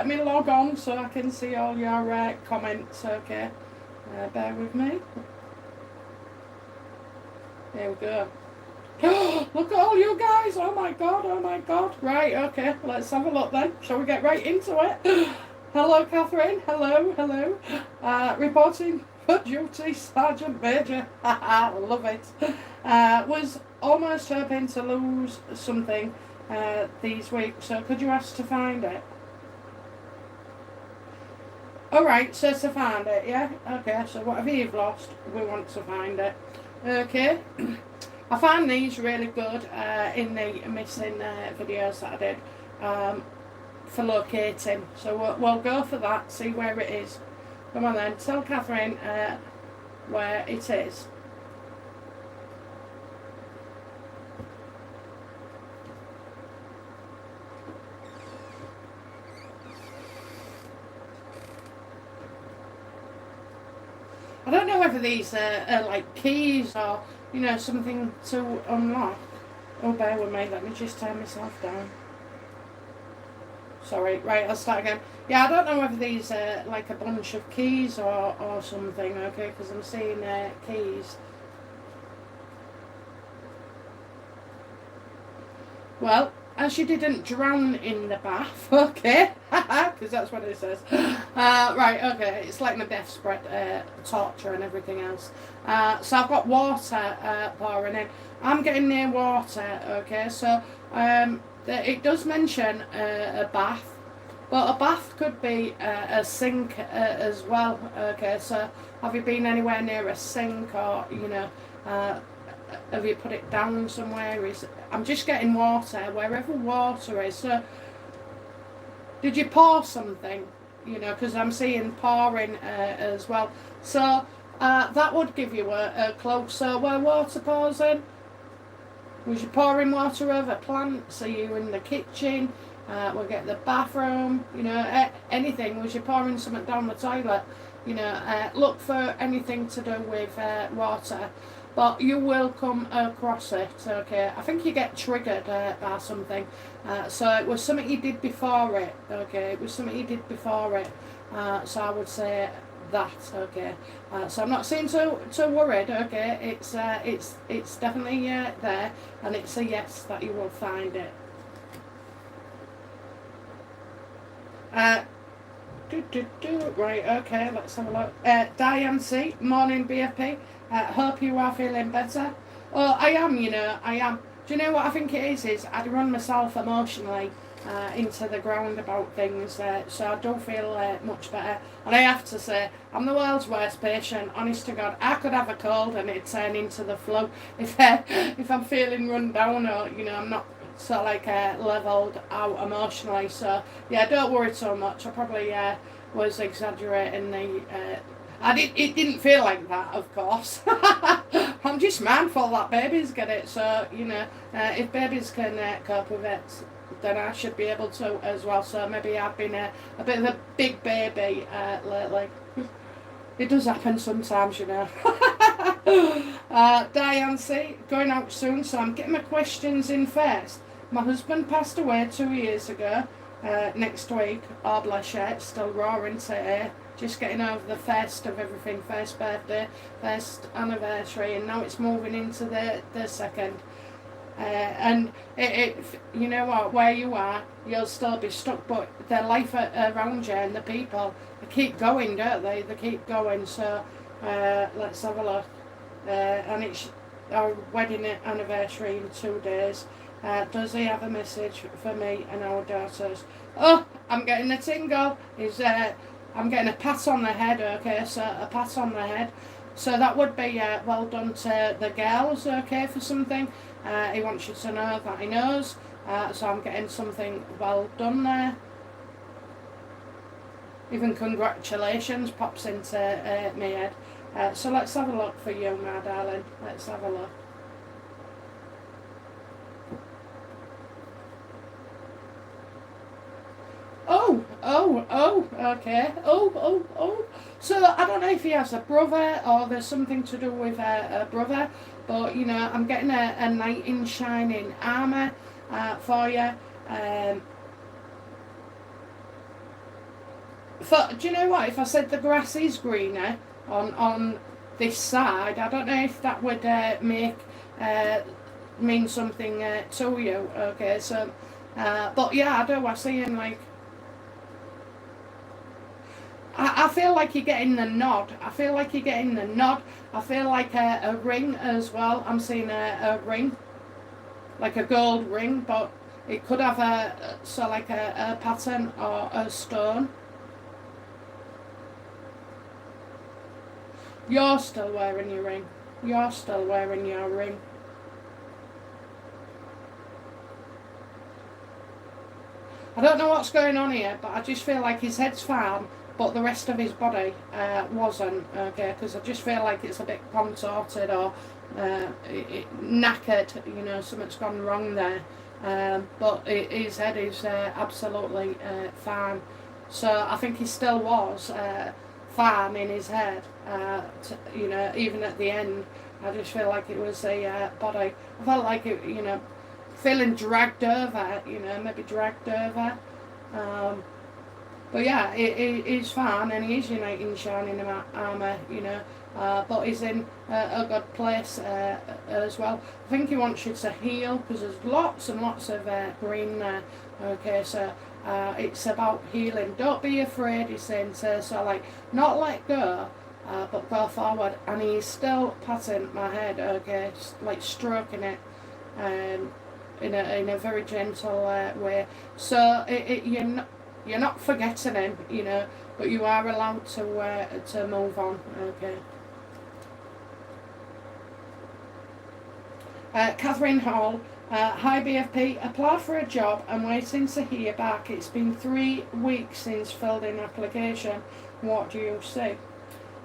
Let me log on so I can see all your comments, okay? Bear with me. There we go. Look at all you guys. Oh my god, oh my god. Right, okay, let's have a look then. Shall we get right into it? Hello, Catherine. Hello, hello. Reporting for duty, Sergeant Major. Love it. Was almost hoping to lose something these weeks, so could you ask to find it? Alright, so to find it, yeah? Okay, so whatever you've lost, we want to find it. Okay. I find these really good in the missing videos that I did for locating. So we'll go for that, see where it is. Come on then, tell Catherine where it is. I don't know whether these are like keys or, you know, something to unlock. Oh, bear with me, let me just turn myself down. Sorry, right, I'll start again. Yeah, I don't know whether these are like a bunch of keys or something, okay, because I'm seeing keys. Well, as you didn't drown in the bath, okay, because that's what it says. Right, okay, it's like my death spread, torture and everything else. So I've got water pouring in. I'm getting near water, okay, so it does mention a bath, but a bath could be a sink as well, okay, so have you been anywhere near a sink or, you know, have you put it down somewhere? I'm just getting water wherever water is. So, did you pour something? You know, because I'm seeing pouring as well. So that would give you a clue. So where water pours in, was you pouring water over plants? Are you in the kitchen? We'll get the bathroom. You know, anything. Was you pouring something down the toilet? You know, look for anything to do with water. But you will come across it, okay? I think you get triggered by something. So it was something you did before it, okay? It was something you did before it. So I would say that, okay? So I'm not seem too worried, okay? It's definitely there, and it's a yes that you will find it. Right, okay, let's have a look. Diane C, morning BFP. Hope you are feeling better. Oh, I am, you know, I am. Do you know what I think it is I'd run myself emotionally into the ground about things, so I don't feel much better. And I have to say, I'm the world's worst patient, honest to God. I could have a cold and it'd turn into the flu if I'm feeling run down or, you know, I'm not sort of like levelled out emotionally. So, yeah, don't worry so much. I probably was exaggerating the... it didn't feel like that, of course. I'm just mindful that babies get it, so, you know, if babies can cope with it, then I should be able to as well. So maybe I've been a bit of a big baby lately. It does happen sometimes, you know. Diane C, going out soon, so I'm getting my questions in first. My husband passed away 2 years ago. Next week, oh bless you, it's still roaring today. Just getting over the first of everything, first birthday, first anniversary, and now it's moving into the second. And it, you know what, where you are, you'll still be stuck, but the life around you and the people, they keep going, don't they? They keep going, so let's have a look. And it's our wedding anniversary in 2 days. Does he have a message for me and our daughters? Oh, I'm getting a tingle. I'm getting a pat on the head, okay, so a pat on the head. So that would be well done to the girls, okay, for something. He wants you to know that he knows. So I'm getting something well done there. Even congratulations pops into my head. So let's have a look for you, my darling. Let's have a look. Okay. So I don't know if he has a brother or there's something to do with a brother, but you know, I'm getting a knight in shining armour for you. do you know what? If I said the grass is greener on this side, I don't know if that would mean something to you. Okay, so but yeah, I do. I see him like. I feel like you're getting the nod. I feel like you're getting the nod. I feel like a ring as well. I'm seeing a ring, like a gold ring, but it could have a pattern or a stone. You're still wearing your ring. You're still wearing your ring. I don't know what's going on here, but I just feel like his head's fine, but the rest of his body wasn't, okay, because I just feel like it's a bit contorted or knackered, you know, something's gone wrong there. But his head is absolutely fine. So I think he still was fine in his head, you know, even at the end. I just feel like it was a body. I felt like it, you know, feeling dragged over, you know, maybe dragged over. But yeah, he's fine and he is uniting shining armour, you know, but he's in a good place as well. I think he wants you to heal because there's lots and lots of green there. Okay, so it's about healing. Don't be afraid, he's saying, so like, not let go, but go forward. And he's still patting my head, okay, like stroking it. In a very gentle way. So you're not forgetting him, you know, but you are allowed to move on. Okay. Catherine Hall, hi BFP, apply for a job and waiting to hear back. It's been 3 weeks since filled in application. What do you say?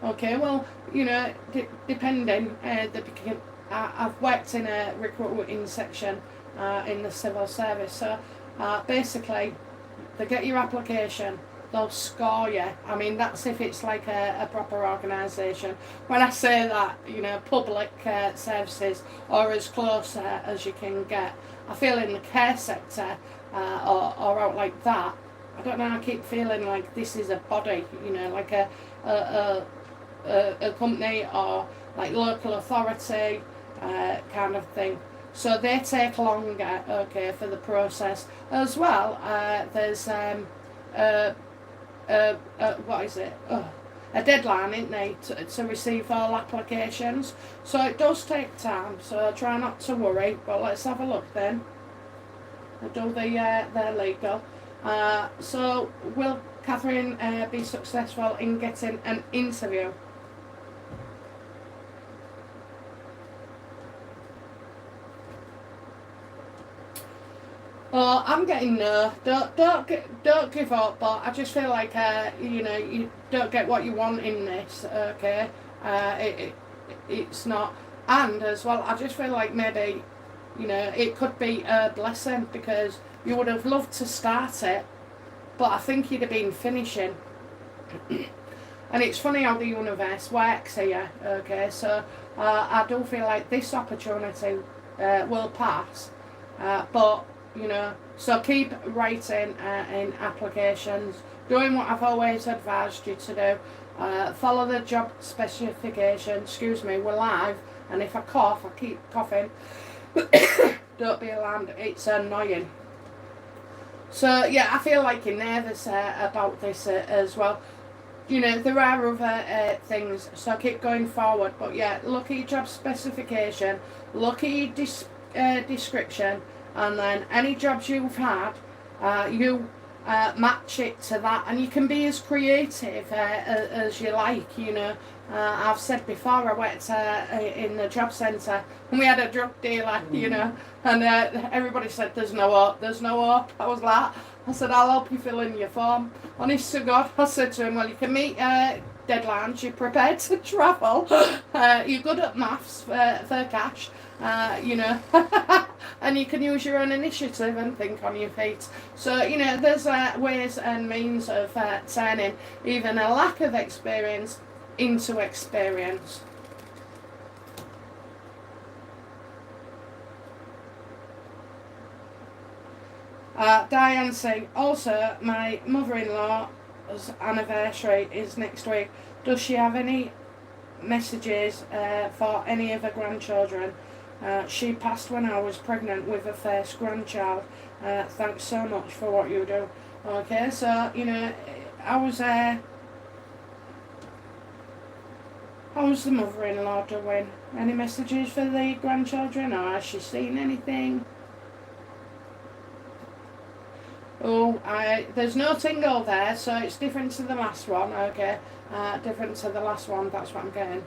Okay, well, you know, depending, I've worked in a recruiting section in the civil service, so basically they get your application, they'll score you. I mean, that's if it's like a proper organisation. When I say that, you know, public services or as close as you can get. I feel in the care sector or out like that, I don't know, I keep feeling like this is a body, you know, like a company or like local authority kind of thing. So they take longer, okay, for the process. As well, there's what is it? A deadline, isn't there, to receive all applications. So it does take time. So try not to worry. But let's have a look then. We'll do their legal. So will Catherine be successful in getting an interview? Oh, I'm getting no. Don't give up. But I just feel like you know, you don't get what you want in this. Okay, it's not. And as well, I just feel like maybe, you know, it could be a blessing because you would have loved to start it, but I think you'd have been finishing. And it's funny how the universe works here. Okay, so I do feel like this opportunity will pass, but. You know, so keep writing in applications, doing what I've always advised you to do. Follow the job specification. Excuse me, we're live, and if I cough, I keep coughing. Don't be alarmed, it's annoying. So yeah, I feel like you're nervous about this as well. You know, there are other things, so keep going forward. But yeah, look at your job specification, look at your description. And then any jobs you've had, you match it to that, and you can be as creative as you like. You know, I've said before, I worked in the job centre, and we had a drug dealer. You know, and everybody said, "There's no hope. There's no hope." I was like, I said, "I'll help you fill in your form." Honest to God, I said to him, "Well, you can meet deadlines. You're prepared to travel. You're good at maths for cash." You know, and you can use your own initiative and think on your feet. So, you know, there's ways and means of turning even a lack of experience into experience. Diane saying, also, my mother-in-law anniversary is next week. Does she have any messages for any of her grandchildren? She passed when I was pregnant with her first grandchild. Thanks so much for what you do. Okay, so, you know, how's the mother-in-law doing? Any messages for the grandchildren, or has she seen anything? Oh, there's no tingle there, so it's different to the last one, okay. Different to the last one, that's what I'm getting.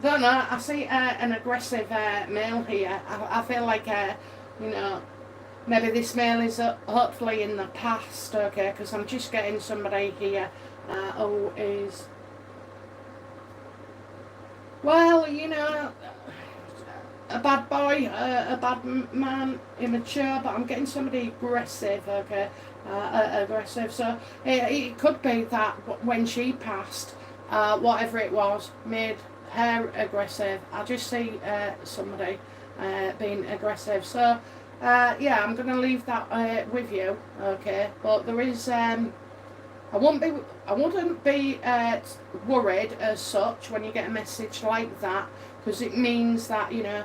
Don't know, I see an aggressive male here. I feel like, you know, maybe this male is hopefully in the past, okay, because I'm just getting somebody here who is, well, you know, a bad boy, a bad man, immature, but I'm getting somebody aggressive, okay, aggressive. So it could be that when she passed, whatever it was, made her aggressive. I just see somebody being aggressive. So yeah, I'm going to leave that with you, okay. But there is, I wouldn't be worried as such when you get a message like that, because it means that, you know,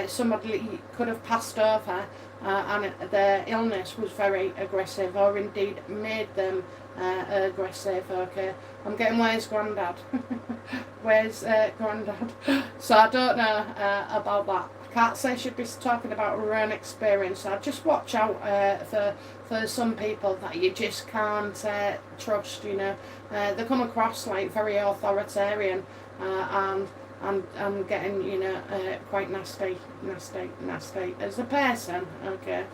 somebody could have passed over and their illness was very aggressive, or indeed made them aggressive, okay. I'm getting where's Grandad? Where's Grandad? So I don't know about that. I can't say she'd be talking about her own experience. So just watch out for some people that you just can't trust, you know. They come across like very authoritarian and I'm getting, you know, quite nasty as a person, okay.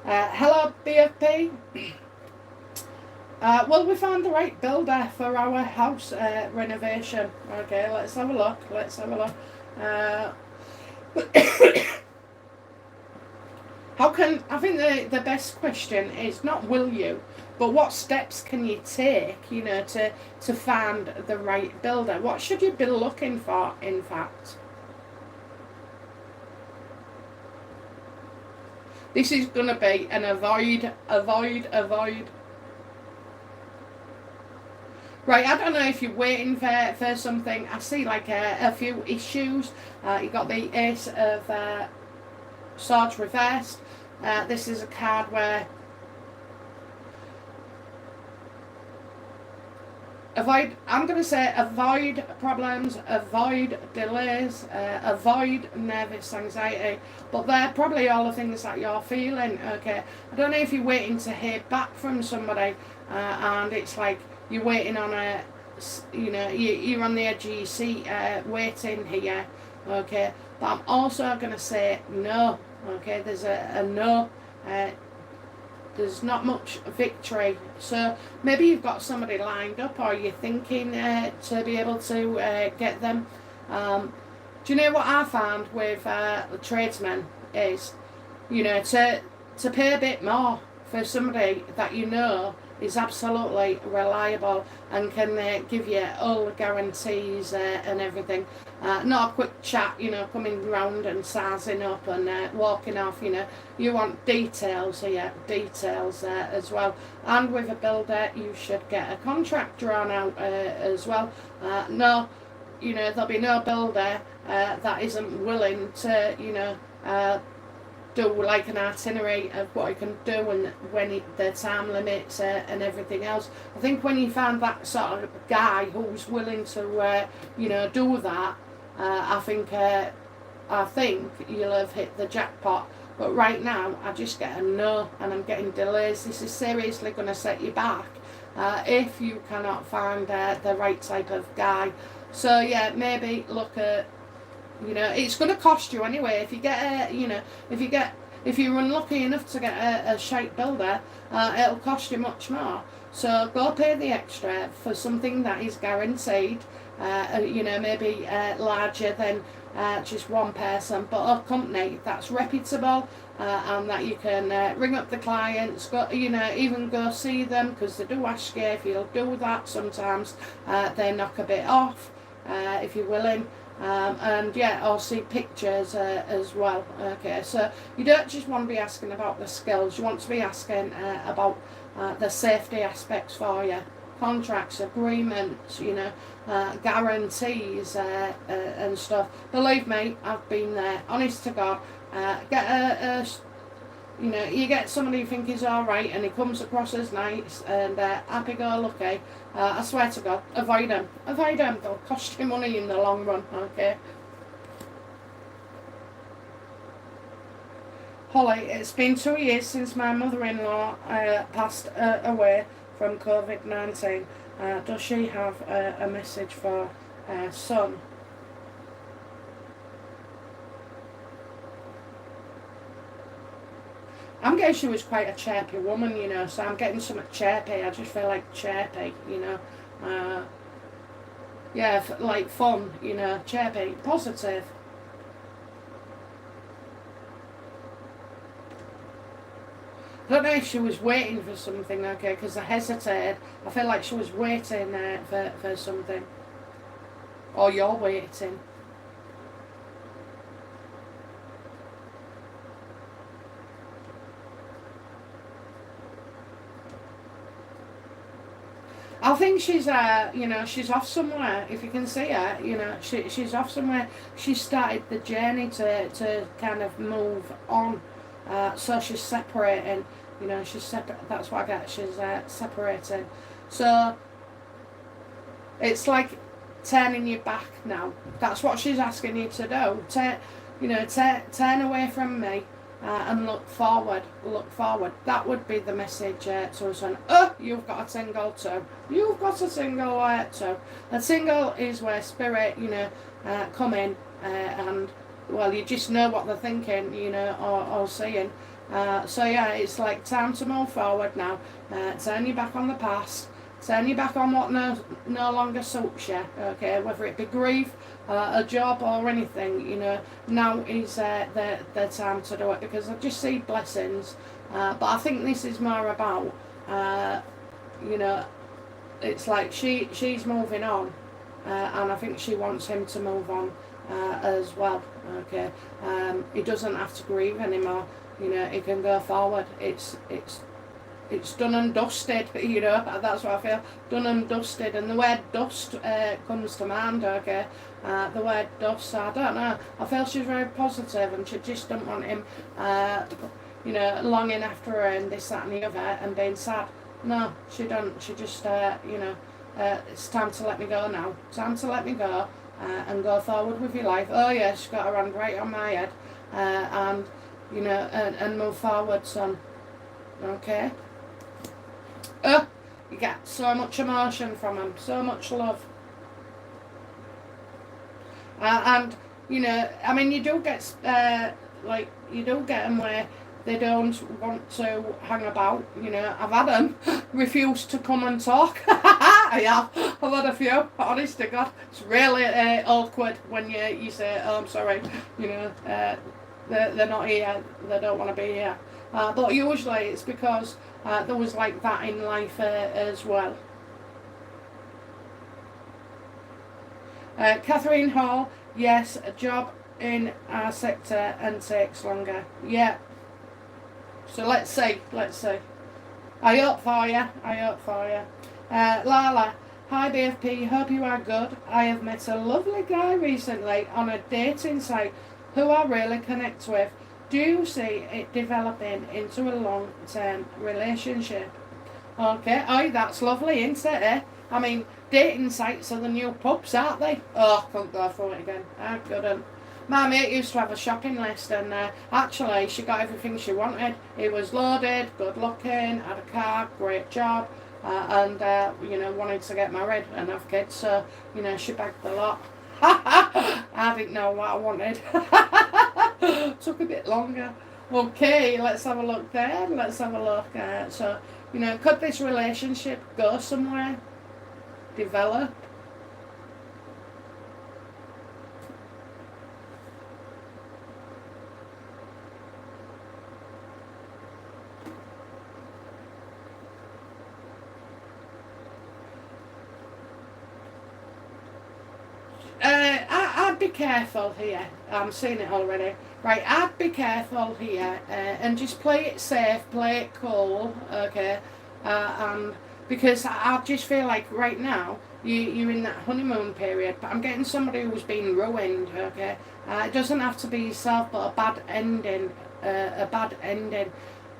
Hello, BFP. Well, we found the right builder for our house renovation. Okay, let's have a look. I think the best question is not will you, but what steps can you take, you know, to find the right builder? What should you be looking for, in fact? This is going to be an avoid. Right, I don't know if you're waiting for something. I see like a few issues. You got the Ace of Swords reversed. This is a card where I'm going to say avoid problems, avoid delays, avoid nervous anxiety, but they're probably all the things that you're feeling, okay. I don't know if you're waiting to hear back from somebody and it's like you're waiting on you know, you're on the edge of your seat waiting here, okay. But I'm also going to say no, okay. There's a no. There's not much victory. So maybe you've got somebody lined up, or you're thinking to be able to get them. Do you know what I found with tradesmen is, you know, to pay a bit more for somebody that you know is absolutely reliable and can give you all the guarantees and everything. Not a quick chat, you know, coming round and sizing up and walking off, you know. You want details here, as well. And with a builder, you should get a contract drawn out as well. No, you know, there'll be no builder that isn't willing to, you know, do like an itinerary of what you can do and when the time limits and everything else. I think when you find that sort of guy who's willing to, you know, do that, I think you'll have hit the jackpot. But right now, I just get a no, and I'm getting delays. This is seriously going to set you back if you cannot find the right type of guy. So yeah, maybe look at, you know, it's going to cost you anyway. If you get you know, if you're unlucky enough to get a shite builder, it'll cost you much more. So go pay the extra for something that is guaranteed. You know, maybe larger than just one person, but a company that's reputable and that you can ring up the clients, go, you know, even go see them, because they do ask you if you'll do that. Sometimes they knock a bit off if you're willing. And yeah, I'll see pictures as well. Okay, so you don't just want to be asking about the skills, you want to be asking about the safety aspects for you, contracts, agreements, guarantees and stuff. Believe me, I've been there, honest to God. Get you get somebody you think is alright and he comes across as nice and happy-go-lucky. I swear to God, avoid them. Avoid them. They'll cost you money in the long run, okay? Holly, it's been 2 years since my mother-in-law passed away from COVID-19. Does she have a message for her son? I'm getting she was quite a chirpy woman, so I'm getting something chirpy. I just feel like chirpy. Yeah, like fun, chirpy, positive. I don't know if she was waiting for something, okay, because I hesitated. I feel like she was waiting for something. Or you're waiting. I think she's, she's off somewhere. If you can see her, she's off somewhere. She started the journey to kind of move on. So she's separating. She's separate. That's what I get. She's separating. So it's like turning your back now. That's what she's asking you to do. Turn away from me. And look forward. That would be the message to her son. Oh, you've got a single too. You've got a single too. A single is where spirit, come in and, well, you just know what they're thinking, or seeing. So yeah, it's like time to move forward now. Turn your back on the past. Turn your back on what no longer suits you, okay? Whether it be grief, a job or anything, now is the time to do it, because I just see blessings. But I think this is more about, it's like she's moving on, and I think she wants him to move on as well, okay? He doesn't have to grieve anymore, he can go forward. It's done and dusted, that's what I feel. Done and dusted, and the word dust comes to mind, okay? The word dust, I don't know. I feel she's very positive and she just don't want him, longing after her and this, that and the other and being sad. No, she don't. She just, it's time to let me go now. Time to let me go and go forward with your life. Oh yeah, she's got her hand right on my head and move forward, son. Okay? You get so much emotion from him, so much love. And, you do get, you do get them where they don't want to hang about, I've had them refuse to come and talk. I have. I've had a few, honest to God. It's really awkward when you say, oh, I'm sorry, they're not here, they don't want to be here. But usually it's because there was like that in life as well. Catherine Hall, yes, a job in our sector and takes longer. Yeah. So let's see. I hope for you. Lala, hi BFP, hope you are good. I have met a lovely guy recently on a dating site who I really connect with. Do you see it developing into a long-term relationship? Okay, that's lovely, isn't it? I mean, dating sites are the new pubs, aren't they? Oh, I couldn't go for it again. I couldn't. My mate used to have a shopping list and actually she got everything she wanted. He was loaded, good looking, had a car, great job, and wanted to get married and have kids, so, she bagged the lot. I didn't know what I wanted. Took a bit longer. Okay, let's have a look there. Let's have a look. So, could this relationship go somewhere? Develop? be careful here. I'm seeing it already. Right, I'd be careful here and just play it safe, play it cool, okay? And because I just feel like right now you're in that honeymoon period, but I'm getting somebody who's been ruined, okay? It doesn't have to be yourself, but a bad ending,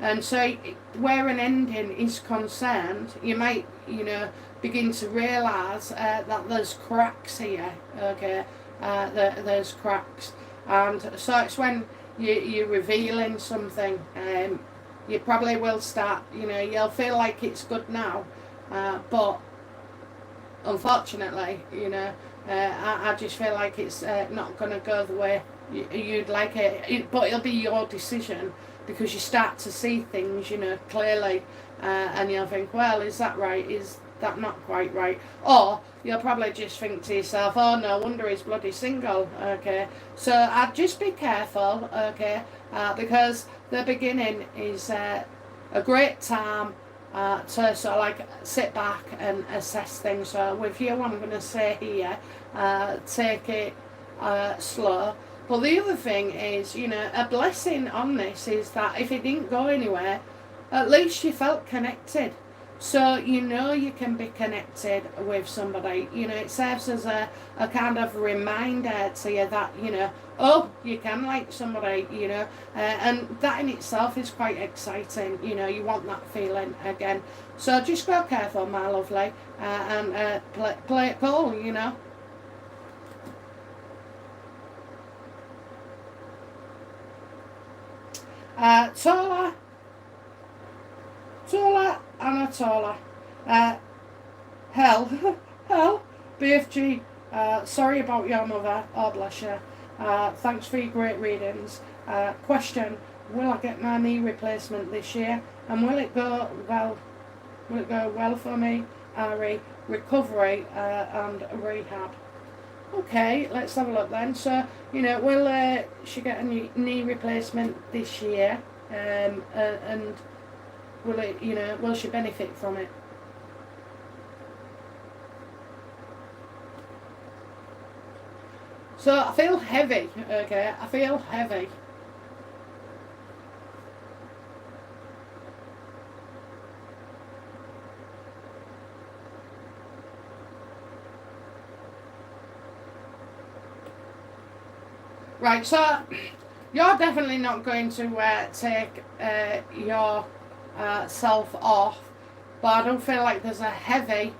And so where an ending is concerned, you might, begin to realise that there's cracks here, okay? There's cracks. And so it's when you're revealing something, you probably will start, you'll feel like it's good now, but unfortunately, I just feel like it's not going to go the way you'd like it. But it'll be your decision, because you start to see things, clearly, and you'll think, well, is that right? Is that not quite right? Or you'll probably just think to yourself, oh, no wonder he's bloody single, okay? So I'd just be careful, okay? Because the beginning is a great time to sort of like sit back and assess things. So with you, I'm going to say here, take it slow. But the other thing is, a blessing on this is that if it didn't go anywhere, at least you felt connected. So you can be connected with somebody. It serves as a kind of reminder to you that, oh, you can like somebody, and that in itself is quite exciting. You want that feeling again. So just go careful, my lovely, and play it cool, Tola Anatola. Hell, BFG. Sorry about your mother. Oh, bless you. Thanks for your great readings. Question: will I get my knee replacement this year? And will it go well? Will it go well for me? Recovery and rehab. Okay, let's have a look then. So, will she get a knee replacement this year? And will it, will she benefit from it? So I feel heavy, okay? I feel heavy. Right, so you're definitely not going to take your self off, but I don't feel like there's a heavy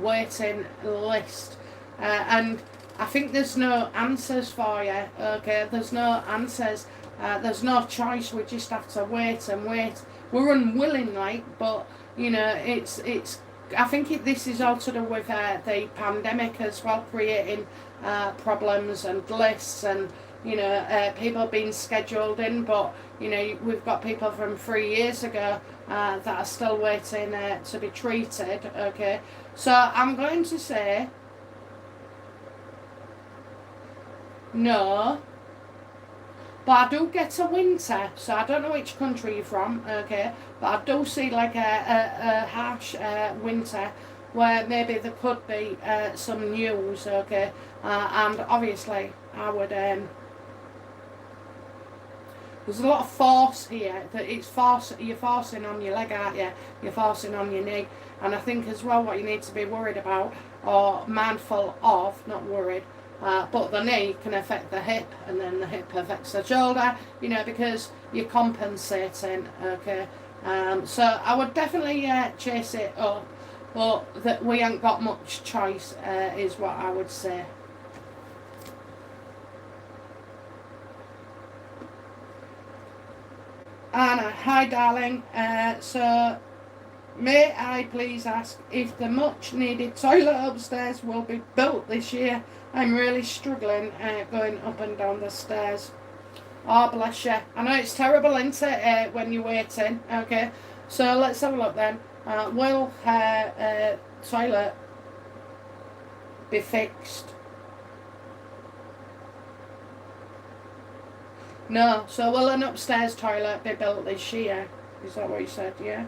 waiting list, and I think there's no answers for you, okay? There's no answers, there's no choice. We just have to wait and wait. We're unwilling, but it's I think this is all to do with the pandemic as well, creating problems and lists, and people being scheduled in, but we've got people from 3 years ago that are still waiting to be treated, okay? So I'm going to say no, but I do get a winter, so I don't know which country you're from, okay, but I do see like a harsh winter where maybe there could be some news, okay, and obviously I would there's a lot of force here, that you're forcing on your leg, aren't you? You're forcing on your knee. And I think as well what you need to be worried about, or mindful of, not worried, but the knee can affect the hip, and then the hip affects the shoulder, because you're compensating, okay? So I would definitely chase it up, but that we ain't got much choice is what I would say. Anna, hi darling. So may I please ask if the much needed toilet upstairs will be built this year? I'm really struggling going up and down the stairs. Oh, bless you. I know it's terrible, isn't it, when you're waiting, okay? So let's have a look then. Will her toilet be fixed? No. So will an upstairs toilet be built this year? Is that what you said, yeah?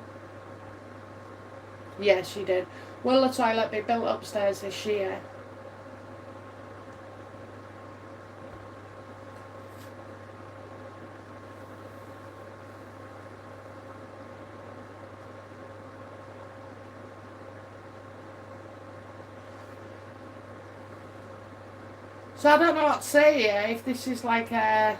Yes, you did. Will the toilet be built upstairs this year? So I don't know what to say here, if this is like a...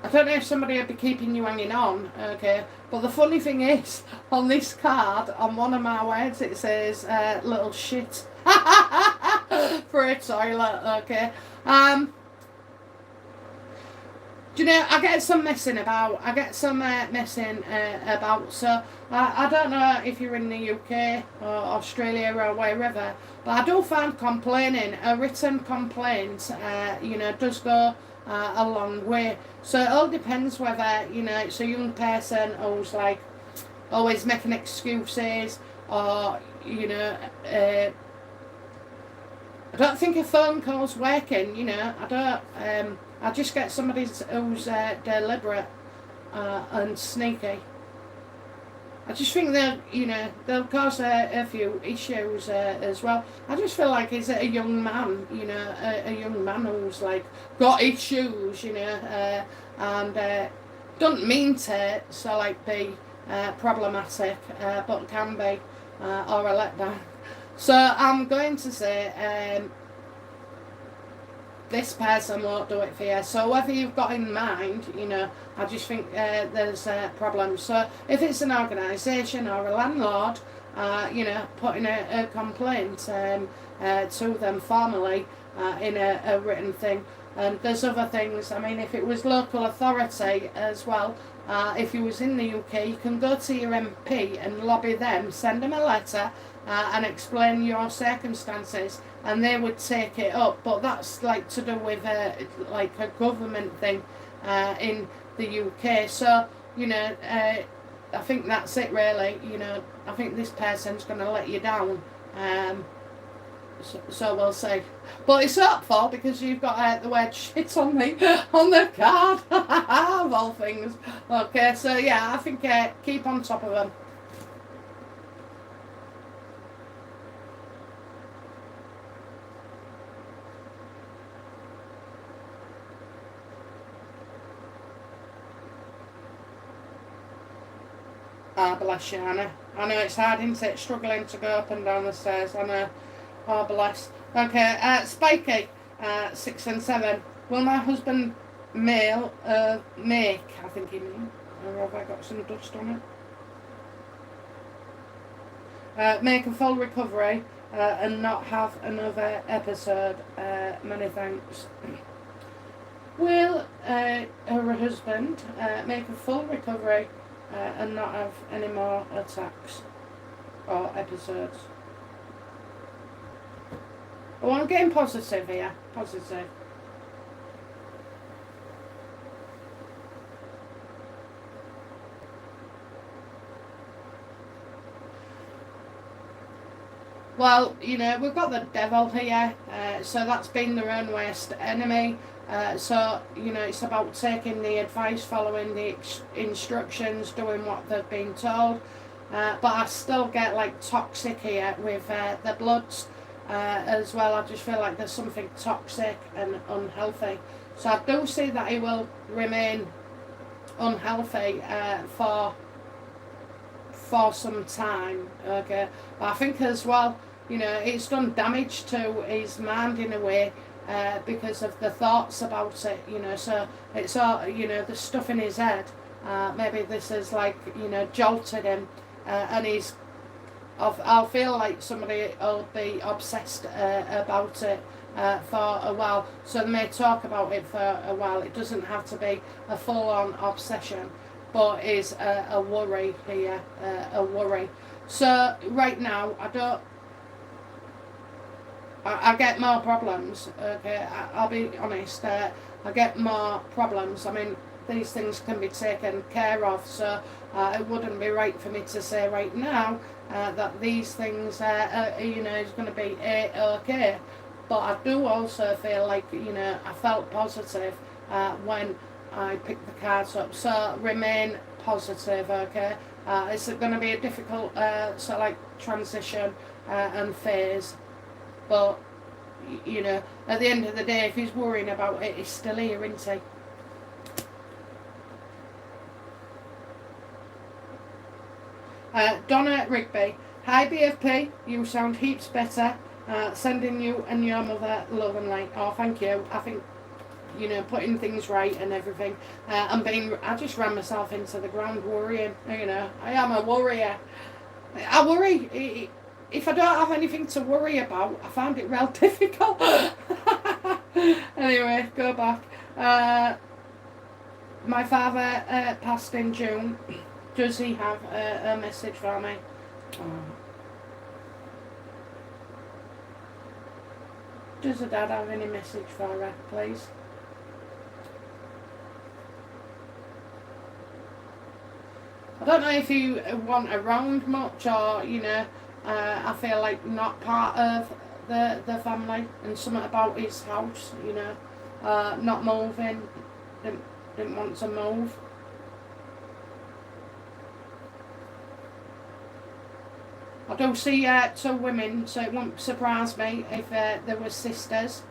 I don't know if somebody would be keeping you hanging on, okay? But the funny thing is, on this card, on one of my words, it says little shit for a toilet, okay? Do you know, I get some messing about. So I don't know if you're in the UK or Australia or wherever, but I do find complaining, a written complaint, does go a long way. So it all depends whether, it's a young person who's like always making excuses, or, I don't think a phone call's working, I don't. I just get somebody who's deliberate and sneaky. I just think they'll cause a few issues as well. I just feel like he's a young man, a young man who's like got issues, and don't mean to, so like be problematic, but can be, or a letdown. So I'm going to say this person won't do it for you. So whether you've got in mind, I just think there's problems. So if it's an organisation or a landlord, putting a complaint to them formally in a written thing. And there's other things. I mean, if it was local authority as well, if you was in the UK, you can go to your MP and lobby them, send them a letter and explain your circumstances, and they would take it up. But that's like to do with like a government thing in the UK. So, I think that's it really. I think this person's going to let you down. So we'll see. But it's hopeful because you've got the word shit on the card, of all things. Okay, so yeah, I think keep on top of them. Ah, bless you, Anna. I know it's hard, isn't it? Struggling to go up and down the stairs. I know. Oh, bless. Okay, Spiky, 6 and 7. Will my husband make, I think he means, or have I got some dust on it? Make a full recovery and not have another episode. Many thanks. Will her husband make a full recovery and not have any more attacks or episodes? Oh, I'm getting positive here. Positive. Well, we've got the devil here, so that's been their own worst enemy. So, it's about taking the advice, following the instructions, doing what they've been told. But I still get like toxic here with the bloods. As well, I just feel like there's something toxic and unhealthy. So I do see that he will remain unhealthy for some time. Okay, but I think as well, it's done damage to his mind in a way because of the thoughts about it. So it's all the stuff in his head. Maybe this has like jolted him, and he's. I'll feel like somebody will be obsessed about it for a while. So they may talk about it for a while. It doesn't have to be a full-on obsession, but is a worry here, a worry. So right now, I get more problems. Okay, I'll be honest. I get more problems. I mean, these things can be taken care of. So it wouldn't be right for me to say right now that these things, is going to be okay. But I do also feel like, I felt positive when I picked the cards up. So remain positive, okay? It's going to be a difficult transition and phase. But, at the end of the day, if he's worrying about it, he's still here, isn't he? Donna Rigby. Hi BFP, you sound heaps better. Sending you and your mother love and light. Oh, thank you. I think, putting things right and everything. I just ran myself into the ground worrying. I am a worrier. I worry. If I don't have anything to worry about, I find it real difficult. Anyway, go back. My father passed in June. Does he have a message for me? Oh. Does the dad have any message for her, please? I don't know if you want around much or, I feel like not part of the family, and something about his house, not moving, didn't want to move. I do see two women, so it won't surprise me if there were sisters.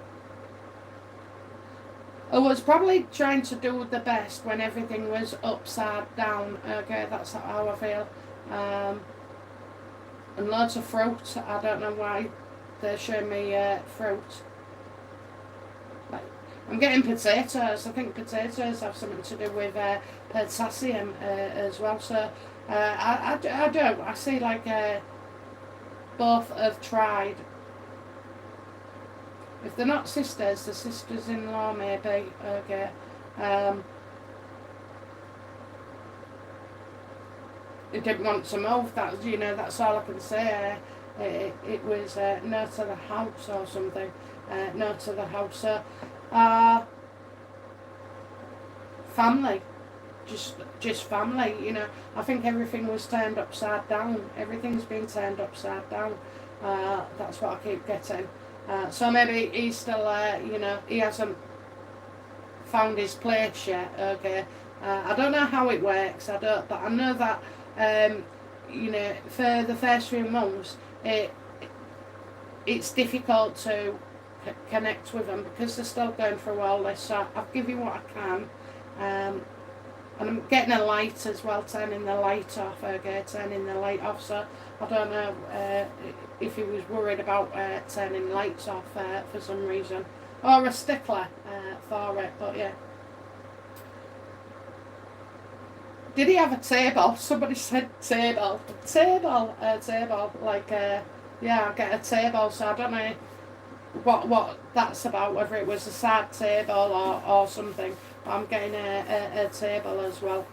I was probably trying to do the best when everything was upside down. Okay, that's how I feel. And loads of fruit. I don't know why they're showing me fruit. I'm getting potatoes. I think potatoes have something to do with potassium as well. So I do. I see like both have tried. If they're not sisters, the sisters-in-law maybe. Okay. It didn't want to move. That's all I can say. It was no to the house or something. No to the house. So, family, just family. I think everything was turned upside down. Everything's been turned upside down. That's what I keep getting. So maybe he's still, he hasn't found his place yet. Okay, I don't know how it works. But I know that, for the first few months, it's difficult to connect with them because they're still going through all this. So I'll give you what I can, and I'm getting a light as well, turning the light off. Okay, turning the light off. So I don't know if he was worried about turning lights off for some reason, or a stickler for it. But yeah. Did he have a table? Somebody said table. Table. Like, yeah, I'll get a table. So I don't know what that's about, whether it was a side table or something. But I'm getting a table as well.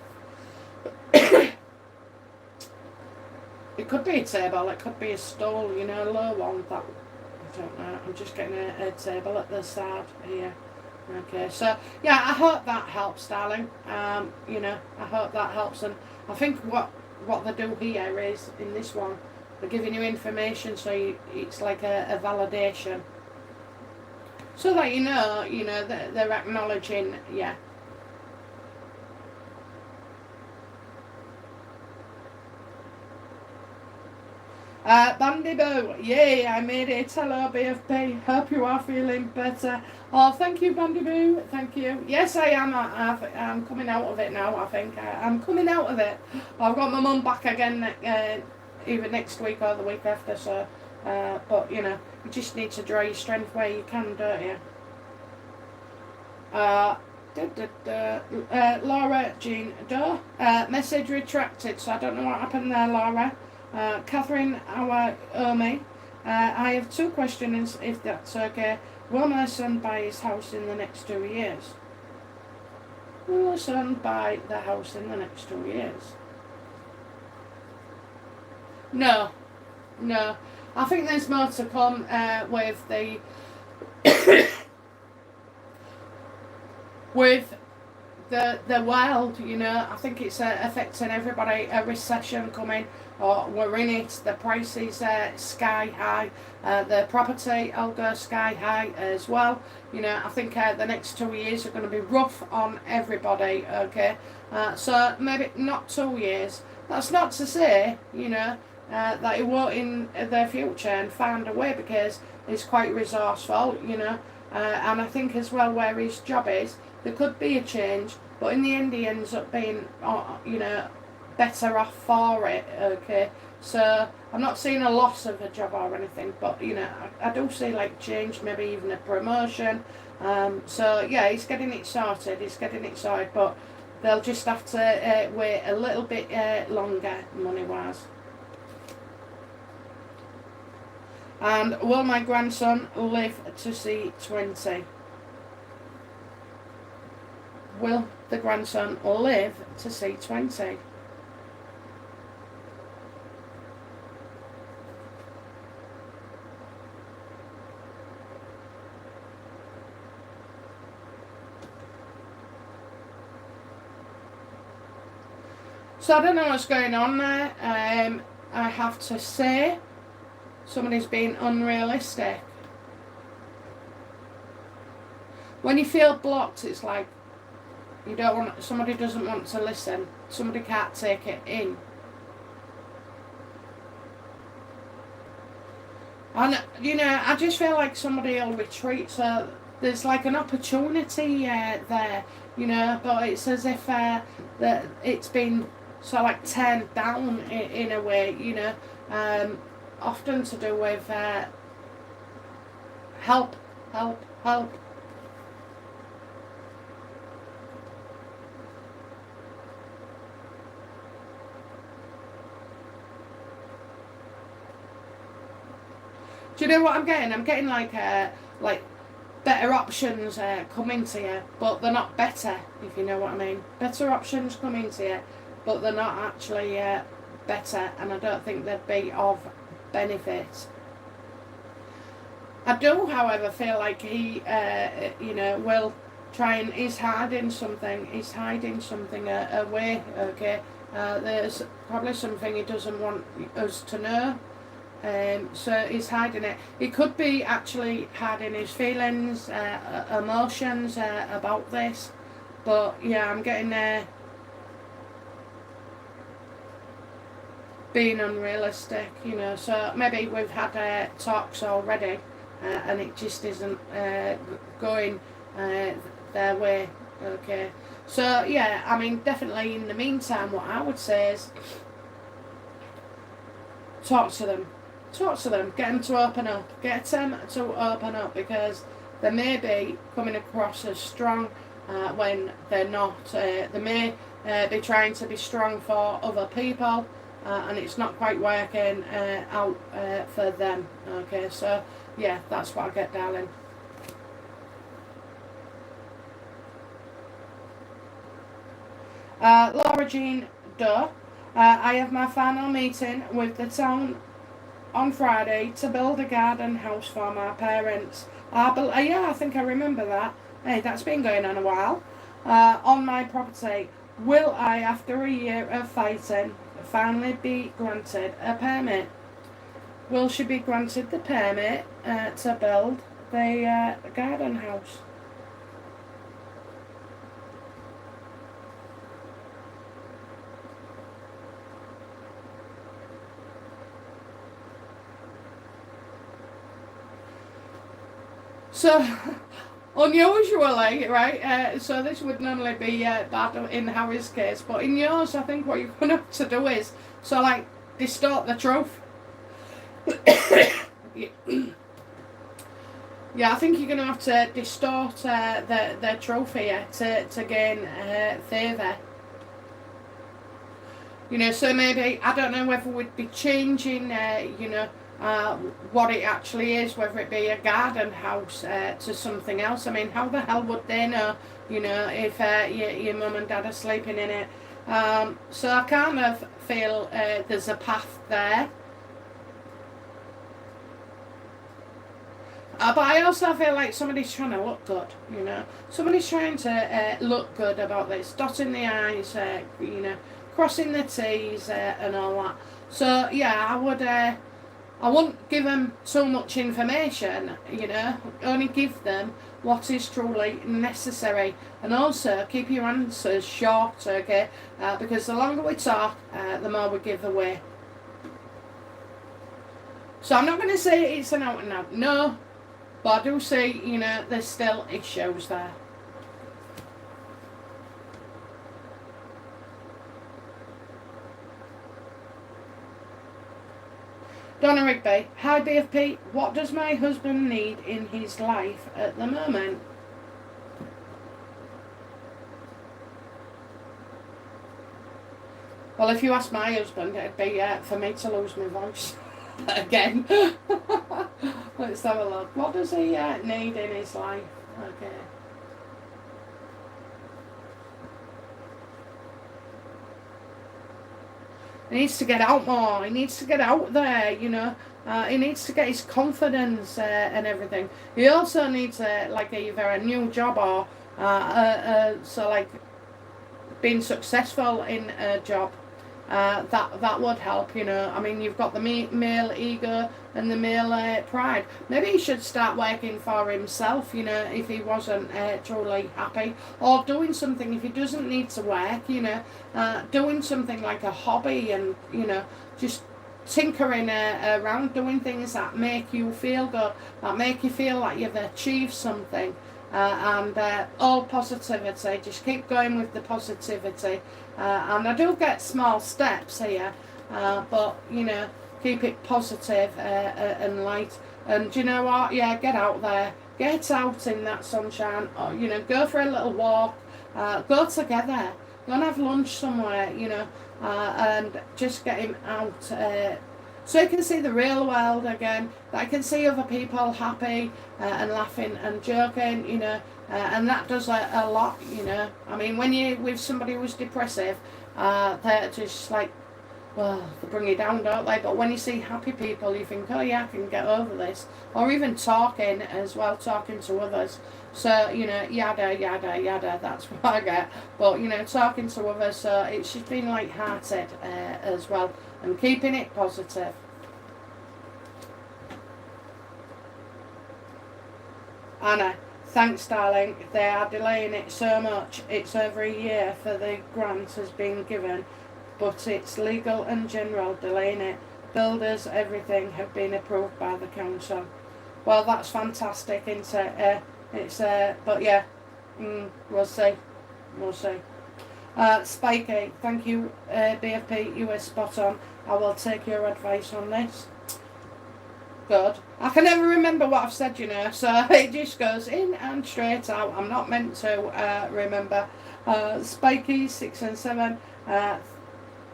It could be a table, it could be a stool, a low one. That, I don't know. I'm just getting a table at the side here. Okay, so yeah, I hope that helps, darling. I hope that helps, and I think what they do here is, in this one, they're giving you information, so it's like a validation, so that they're acknowledging, yeah. Bandy Boo, yay, I made it. Hello, BFP. Hope you are feeling better. Oh, thank you, Bandy Boo. Thank you. Yes, I am. I'm coming out of it now, I think. I'm coming out of it. I've got my mum back again either next week or the week after, so, but, you just need to draw your strength where you can, don't you? Laura Jean Doe. Message retracted, so I don't know what happened there, Laura. Catherine Omi, I have two questions, if that's okay. Will my son buy his house in the next 2 years? Will my son buy the house in the next 2 years? No. I think there's more to come with the with the world. I think it's affecting everybody. A recession coming, or we're in it. The prices sky high. The property will go sky high as well. I think the next 2 years are going to be rough on everybody. Okay, so maybe not 2 years. That's not to say that he won't in the future and find a way, because he's quite resourceful. And I think as well, where his job is, there could be a change. But in the end, he ends up being, better off for it, okay? So I'm not seeing a loss of a job or anything, but you know, I do see like change, maybe even a promotion. So yeah, he's getting it sorted. He's getting it sorted, but they'll just have to wait a little bit longer, money wise. And will my grandson live to see 20? Will the grandson live to see 20? So I don't know what's going on there. I have to say, somebody's being unrealistic. When you feel blocked, it's like you don't want. Somebody doesn't want to listen. Somebody can't take it in. And you know, I just feel like somebody will retreat. So there's like an opportunity there, you know. But it's as if that it's been sort of like turned down in a way, you know. Often to do with help. Do you know what I'm getting? I'm getting like better options coming to you, but they're not better, if you know what I mean. Better options coming to you, but they're not actually better, and I don't think they'd be of benefit. I do, however, feel like he, you know, will try and he's hiding something. He's hiding something away. Okay, there's probably something he doesn't want us to know. So he's hiding it. He could be actually hiding his feelings, emotions about this. But yeah, I'm getting being unrealistic, you know. So maybe we've had talks already, and it just isn't going their way. Okay. So yeah, I mean, definitely in the meantime, what I would say is talk to them. Talk to them, get them to open up, because they may be coming across as strong when they're not. They may be trying to be strong for other people, and it's not quite working out for them. Okay, so yeah, that's what I get, darling. Laura Jean Doe. I have my final meeting with the town on Friday to build a garden house for my parents. Yeah, I think I remember that. Hey, that's been going on a while. On my property. Will I, after a year of fighting, finally be granted a permit? Will she be granted the permit to build the garden house? So, unusually, right, so this would normally be bad in Harry's case, but in yours, I think what you're going to have to do is, so like, distort the truth. Yeah, I think you're going to have to distort the truth here to gain favour. You know, so maybe, I don't know whether we'd be changing, you know, what it actually is, whether it be a garden house to something else. I mean, how the hell would they know, you know, if your mum and dad are sleeping in it? So I kind of feel there's a path there. But I also feel like somebody's trying to look good, you know. Somebody's trying to look good about this, dotting the I's, you know, crossing the T's and all that. So, yeah, I wouldn't give them so much information, you know, only give them what is truly necessary. And also keep your answers short, okay, because the longer we talk, the more we give away. So I'm not going to say it's an out and out no, but I do see, you know, there's still issues there. Donna Rigby, hi BFP, what does my husband need in his life at the moment? Well, if you ask my husband, it'd be for me to lose my voice again. Let's have a look. What does he need in his life? Okay. He needs to get out more. He needs to get out there, you know. He needs to get his confidence and everything. He also needs like either a new job or so like being successful in a job. That would help, you know. I mean, you've got the male ego and the male pride. Maybe he should start working for himself, you know, if he wasn't truly happy, or doing something if he doesn't need to work, you know, doing something like a hobby, and you know, just tinkering around, doing things that make you feel good, that make you feel like you've achieved something. And all positivity, just keep going with the positivity, and I do get small steps here, but you know, keep it positive and light, and you know what, yeah, get out there, get out in that sunshine, or you know, go for a little walk, go together, go and have lunch somewhere, you know, and just get him out, so he can see the real world again, that I can see other people happy and laughing and joking, you know, and that does a lot, you know. I mean, when you're with somebody who's depressive, they're just like, well, they bring you down, don't they? But when you see happy people, you think, oh yeah, I can get over this. Or even talking as well, talking to others. So, you know, yada, yada, yada, that's what I get. But, you know, talking to others, so it's just being light-hearted as well, and keeping it positive. Anna, thanks darling, they are delaying it so much. It's over a year for the grant has been given, but it's legal and general delaying it. Builders, everything have been approved by the council. Well, that's fantastic, isn't it? But yeah, we'll see. Spiky, thank you, BFP, you were spot on. I will take your advice on this. Good. I can never remember what I've said, you know, so it just goes in and straight out. I'm not meant to remember. Spiky, 6 and 7.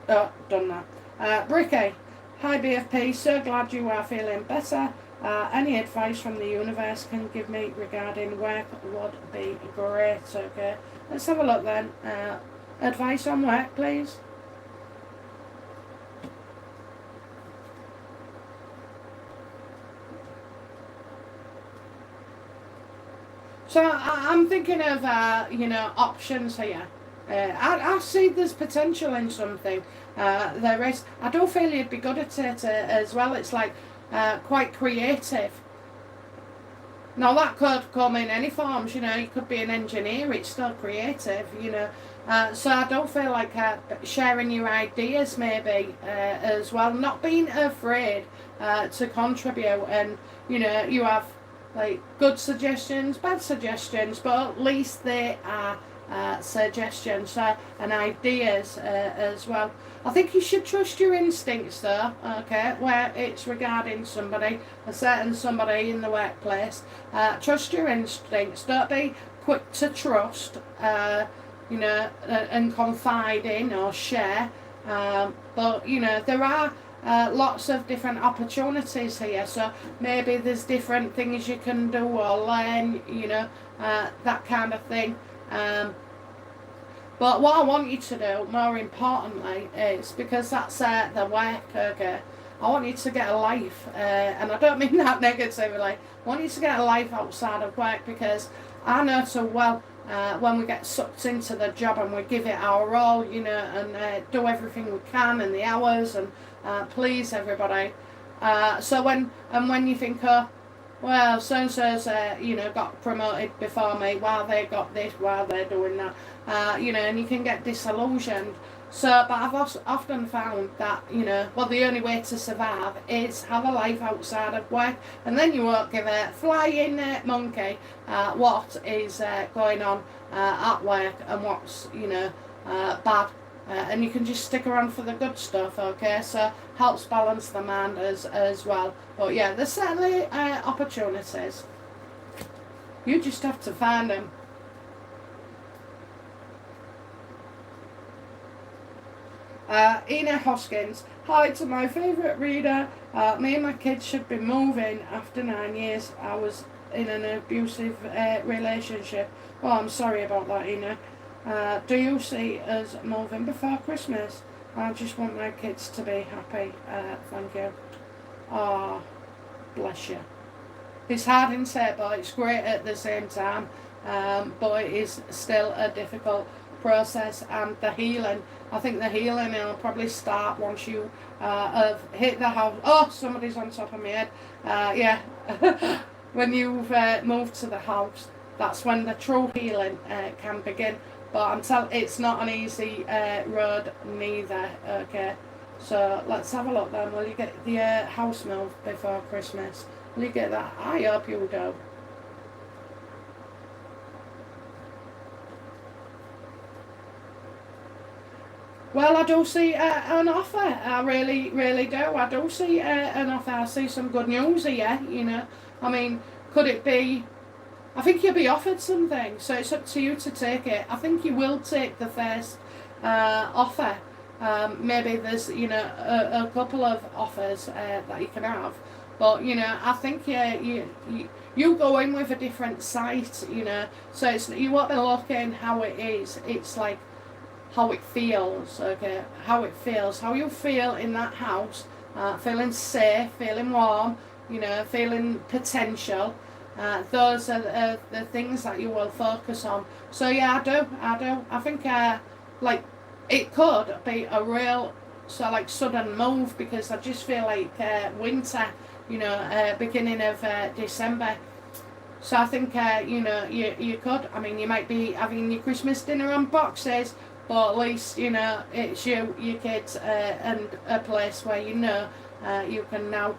Done that. Bricky, hi BFP, so glad you are feeling better. Any advice from the universe can give me regarding work would be great. Okay, let's have a look then. Advice on work, please. So I'm thinking of you know, options here. I see there's potential in something. There is. I do feel you'd be good at it as well. It's like quite creative. Now that could come in any forms, you know. You could be an engineer. It's still creative, you know. So I don't feel like sharing your ideas maybe as well. Not being afraid to contribute, and you know, you have like good suggestions, bad suggestions, but at least they are suggestions and ideas as well. I think you should trust your instincts though, okay, where it's regarding somebody, a certain somebody in the workplace. Trust your instincts, don't be quick to trust, you know, and confide in or share, but you know, there are lots of different opportunities here, so maybe there's different things you can do or learn, you know, that kind of thing. But what I want you to do, more importantly, is because that's the work, okay, I want you to get a life, and I don't mean that negatively. I want you to get a life outside of work, because I know so well when we get sucked into the job and we give it our all, you know, and do everything we can, and the hours, and please everybody. So when you think, oh, well, so-and-so's, you know, got promoted before me, while they got this, while they're doing that, you know, and you can get disillusioned. So, but I've often found that, you know, well, the only way to survive is have a life outside of work, and then you won't give a flying monkey what is going on at work, and what's, you know, bad and you can just stick around for the good stuff, okay? So helps balance the mind as well. But yeah, there's certainly opportunities. You just have to find them. Ina Hoskins, hi to my favourite reader. Me and my kids should be moving after 9 years. I was in an abusive relationship. Oh, I'm sorry about that, Ina. Do you see us moving before Christmas? I just want my kids to be happy. Thank you. Oh, bless you. It's hard in say, but it's great at the same time. But it is still a difficult process, and the healing. I think the healing will probably start once you have hit the house. Oh, somebody's on top of my head. Yeah. When you've moved to the house, that's when the true healing can begin. But it's not an easy road neither, okay? So let's have a look then. Will you get the house moved before Christmas? Will you get that? I hope you do. Well, I do see an offer. I really, really do. I do see an offer. I see some good news here, you know. I mean, could it be... I think you'll be offered something, so it's up to you to take it. I think you will take the first offer. Maybe there's, you know, a couple of offers that you can have. But, you know, I think you go in with a different sight, you know. So you won't be looking how it is. It's like how it feels, okay? How it feels. How you feel in that house. Feeling safe, feeling warm, you know, feeling potential. Those are the things that you will focus on. So yeah, I do. I think like it could be a real sudden move, because I just feel like winter, you know, beginning of December. So I think you know, you could. I mean, you might be having your Christmas dinner on boxes, but at least, you know, it's your kids and a place where, you know, you can now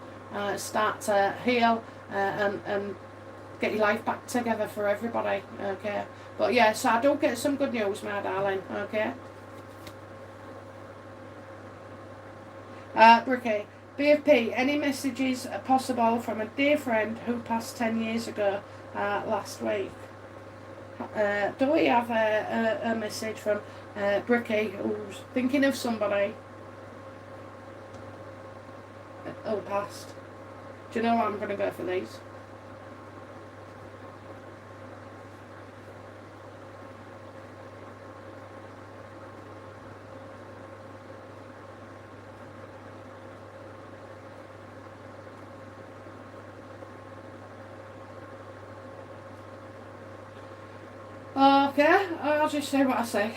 start to heal and get your life back together for everybody, okay? But yeah, so I do get some good news, my darling, okay? Bricky, BFP, any messages possible from a dear friend who passed 10 years ago last week? Do we have a message from Bricky, who's thinking of somebody who passed? Do you know what? I'm going to go for these. Okay, I'll just say what I say.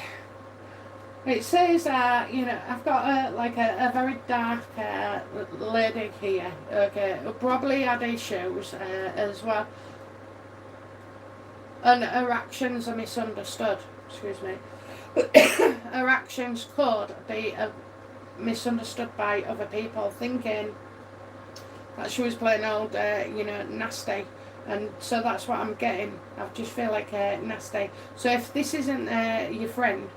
It says, you know, I've got a very dark lady here, okay, who probably had issues as well. And her actions are misunderstood, excuse me. Her actions could be misunderstood by other people, thinking that she was playing old, you know, nasty. And so that's what I'm getting. I just feel like nasty. So if this isn't your friend,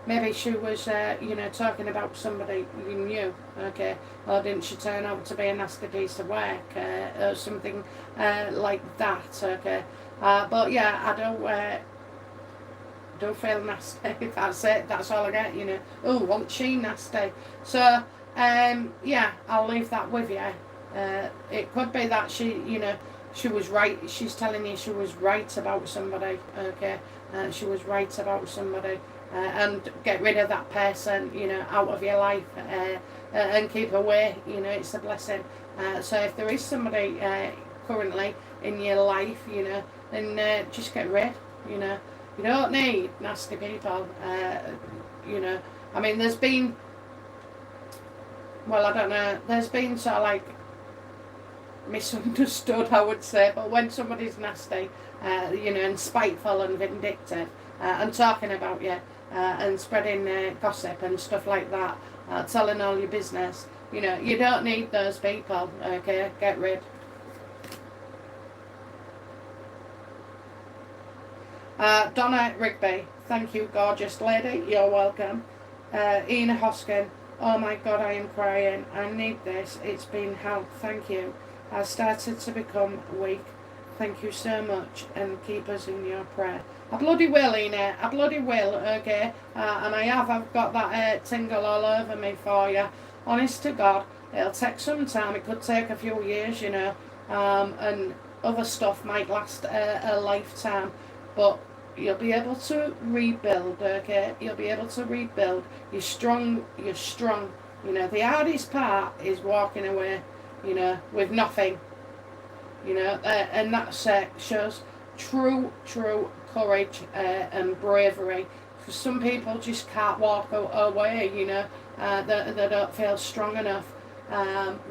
maybe she was, you know, talking about somebody you knew, okay? Or didn't she turn out to be a nasty piece of work or something like that, okay? But yeah, I don't feel nasty. That's it. That's all I get, you know. Oh, wasn't she nasty? So, yeah, I'll leave that with you. It could be that she, you know, she was right. She's telling you she was right about somebody, okay? She was right about somebody. And get rid of that person, you know, out of your life and keep away, you know, it's a blessing. So if there is somebody currently in your life, you know, then just get rid, you know. You don't need nasty people, you know. I mean, there's been, well, I don't know, there's been sort of like misunderstood, I would say, but when somebody's nasty, you know, and spiteful and vindictive, and talking about you, and spreading gossip and stuff like that, telling all your business, you know, you don't need those people, okay, get rid. Donna Rigby, thank you, gorgeous lady, you're welcome. Ina Hoskin, oh my God, I am crying. I need this. It's been help. Thank you. I started to become weak. Thank you so much, and keep us in your prayer. I bloody will, Ina. I bloody will, okay? And I've got that tingle all over me for you. Honest to God, it'll take some time. It could take a few years, you know. And other stuff might last a lifetime. But you'll be able to rebuild, okay? You'll be able to rebuild. You're strong. You're strong. You know, the hardest part is walking away, you know, with nothing. You know, and that shows true courage and bravery. Because some people just can't walk away, you know, they don't feel strong enough.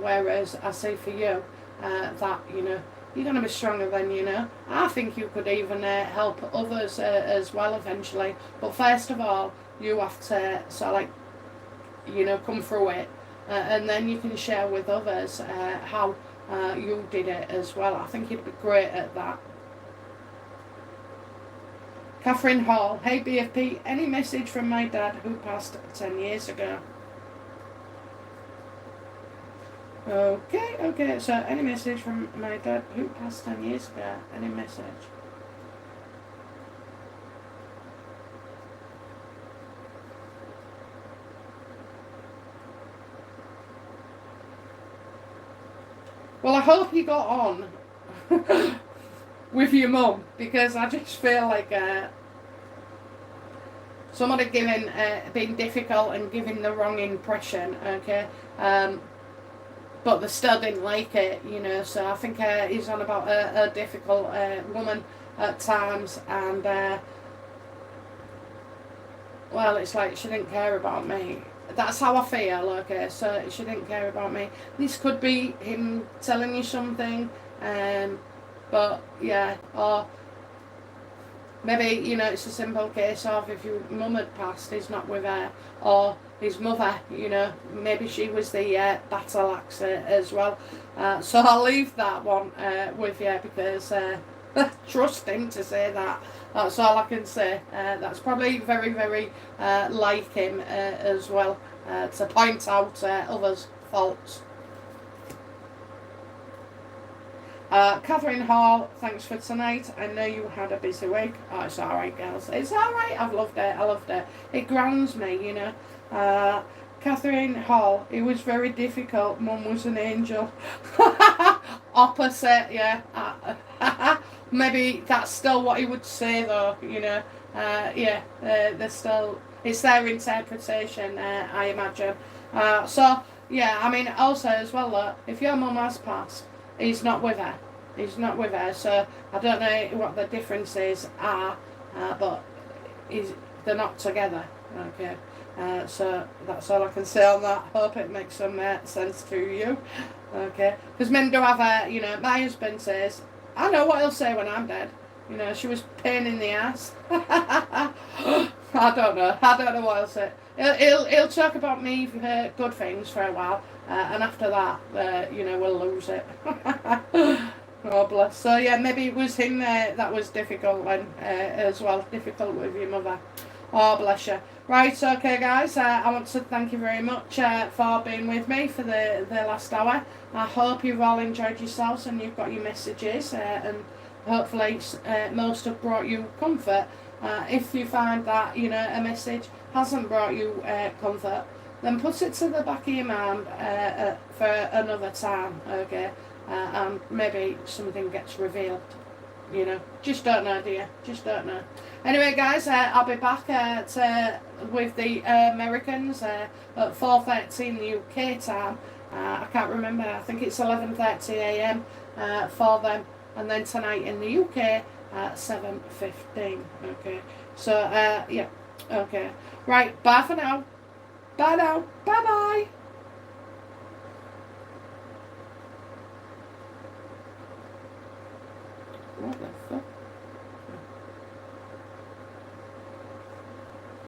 Whereas I say for you, that, you know, you're going to be stronger than you know. I think you could even help others as well eventually. But first of all, you have to sort of like, you know, come through it. And then you can share with others how you did it as well. I think you'd be great at that. Catherine Hall, hey BFP, any message from my dad who passed 10 years ago? Okay, so any message from my dad who passed 10 years ago? Any message? Well, I hope you got on with your mum, because I just feel like somebody being difficult and giving the wrong impression, okay? But they still didn't like it, you know, so I think he's on about a difficult woman at times, and well, it's like she didn't care about me. That's how I feel, okay, so she didn't care about me. This could be him telling you something, but yeah, or maybe, you know, it's a simple case of if your mum had passed, he's not with her, or his mother, you know, maybe she was the battle axe as well. So I'll leave that one with you, because trust him to say that. That's all I can say. That's probably very like him as well, to point out others' faults. Catherine Hall, thanks for tonight. I know you had a busy week. Oh, it's alright, girls. It's alright. I've loved it. I loved it. It grounds me, you know. Catherine Hall, it was very difficult. Mum was an angel. Opposite, yeah. Maybe that's still what he would say, though, you know. Yeah, they're still, it's their interpretation, I imagine. So, yeah, I mean, also as well, though, if your mum has passed, he's not with her. He's not with her, so I don't know what the differences are, but they're not together, okay. So that's all I can say on that. Hope it makes some sense to you, okay. Because men do have a, you know, my husband says, I know what he'll say when I'm dead. You know, she was pain in the ass. I don't know what he'll say. He'll talk about me for good things for a while, and after that, you know, we'll lose it. Oh, bless. So, yeah, maybe it was him that was difficult then, as well. Difficult with your mother. Oh, bless you. Right, okay, guys. I want to thank you very much for being with me for the last hour. I hope you've all enjoyed yourselves and you've got your messages, and hopefully most have brought you comfort. If you find that, you know, a message hasn't brought you comfort, then put it to the back of your mind for another time, okay? And maybe something gets revealed, you know. Just don't know, dear. Just don't know. Anyway, guys, I'll be back with the Americans at 4:30 UK time. I can't remember. I think it's 11:30 a.m. For them. And then tonight in the UK at 7:15. Okay. So, yeah. Okay. Right. Bye for now. Bye now. Bye-bye.